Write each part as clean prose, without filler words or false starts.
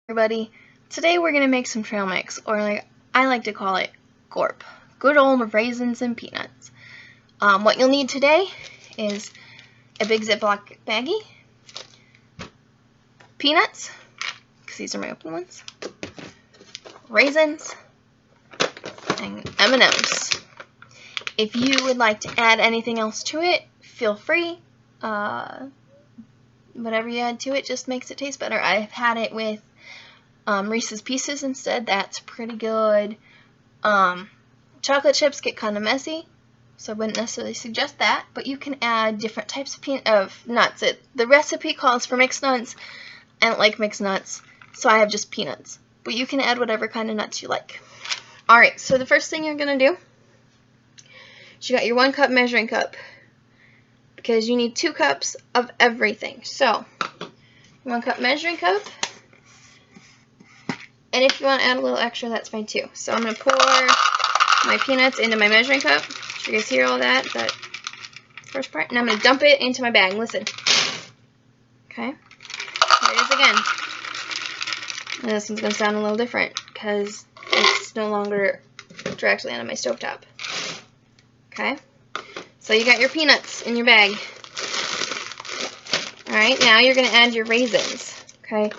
Everybody, today we're gonna make some trail mix, or like I like to call it GORP, good old raisins and peanuts. What you'll need today is a big Ziploc baggie, peanuts, because these are my open ones, raisins, and M&Ms. If you would like to add anything else to it, feel free. Whatever you add to it just makes it taste better. I've had it with Reese's Pieces instead. That's pretty good. Chocolate chips get kind of messy, so I wouldn't necessarily suggest that, but you can add different types of nuts. The recipe calls for mixed nuts. I don't like mixed nuts, so I have just peanuts, but you can add whatever kind of nuts you like. Alright, so the first thing you're going to do is you got your 1 cup measuring cup, because you need 2 cups of everything. So 1 cup measuring cup, and if you want to add a little extra, that's fine too. So I'm going to pour my peanuts into my measuring cup. Did you guys hear all that first part? And I'm going to dump it into my bag. Listen. Okay. Here it is again. And this one's going to sound a little different because it's no longer directly on my stovetop. Okay. So you got your peanuts in your bag. Alright, now you're going to add your raisins. Okay.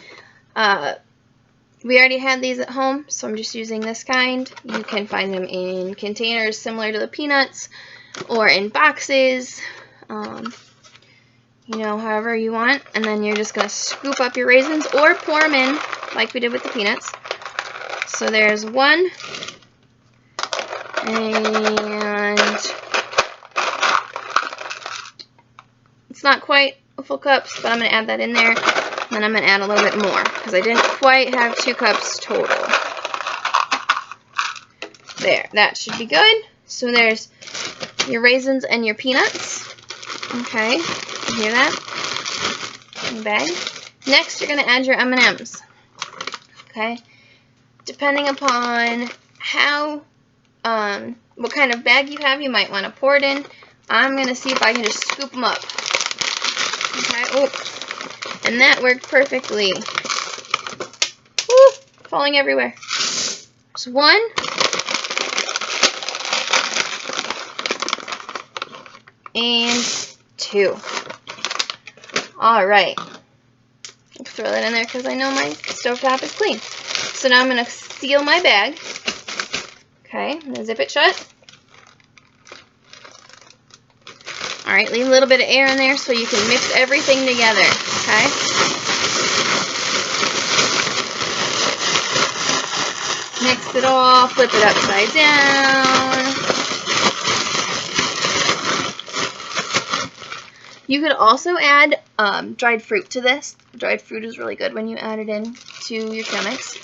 We already had these at home, so I'm just using this kind. You can find them in containers similar to the peanuts, or in boxes, however you want. And then you're just going to scoop up your raisins, or pour them in, like we did with the peanuts. So there's 1, and it's not quite a full cup, but I'm going to add that in there. And then I'm going to add a little bit more, because I didn't quite have 2 cups total. There, that should be good. So there's your raisins and your peanuts. Okay, you hear that? In the bag. Next, you're going to add your M&Ms. Okay, depending upon what kind of bag you have, you might want to pour it in. I'm going to see if I can just scoop them up. Okay, oh. And that worked perfectly. Woo! Falling everywhere. There's 1. And 2. Alright. Throw that in there because I know my stovetop is clean. So now I'm going to seal my bag. Okay, I'm going to zip it shut. Alright, leave a little bit of air in there so you can mix everything together, okay? Mix it all, flip it upside down. You could also add dried fruit to this. Dried fruit is really good when you add it in to your trail mix.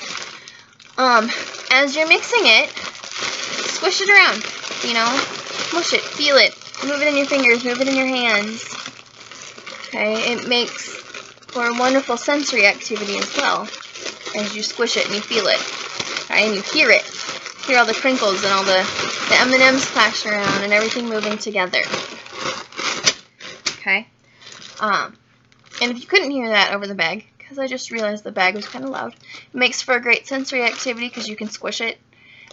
As you're mixing it, squish it around, smush it, feel it. Move it in your fingers, move it in your hands. Okay, it makes for a wonderful sensory activity as well, as you squish it and you feel it. Okay, and you hear it. Hear all the crinkles and all the M&Ms splashing around and everything moving together. Okay, and if you couldn't hear that over the bag, because I just realized the bag was kind of loud, it makes for a great sensory activity because you can squish it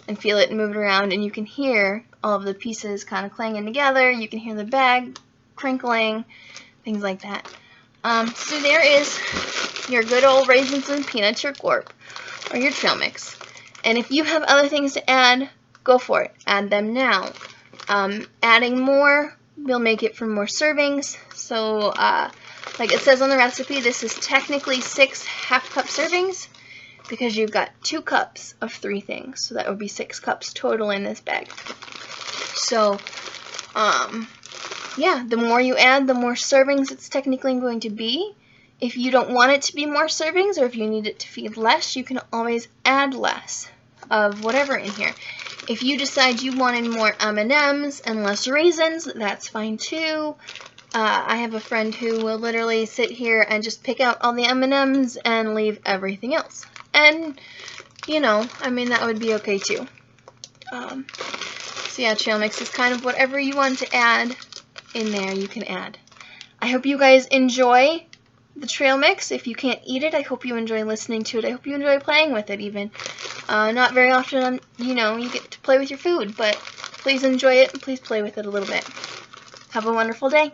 and feel it and move it around, and you can hear all of the pieces kind of clanging together. You can hear the bag crinkling, things like that. So there is your good old raisins and peanuts, your GORP, or your trail mix. And if you have other things to add, go for it. Add them now. Adding more will make it for more servings. So, like it says on the recipe, this is technically 6 half-cup servings, because you've got 2 cups of 3 things, so that would be 6 cups total in this bag. So, yeah, the more you add, the more servings it's technically going to be. If you don't want it to be more servings, or if you need it to feed less, you can always add less of whatever in here. If you decide you wanted more M&Ms and less raisins, that's fine too. I have a friend who will literally sit here and just pick out all the M&Ms and leave everything else. And, that would be okay too. So yeah, trail mix is kind of whatever you want to add in there, you can add. I hope you guys enjoy the trail mix. If you can't eat it, I hope you enjoy listening to it. I hope you enjoy playing with it even. Not very often, you get to play with your food, but please enjoy it and please play with it a little bit. Have a wonderful day.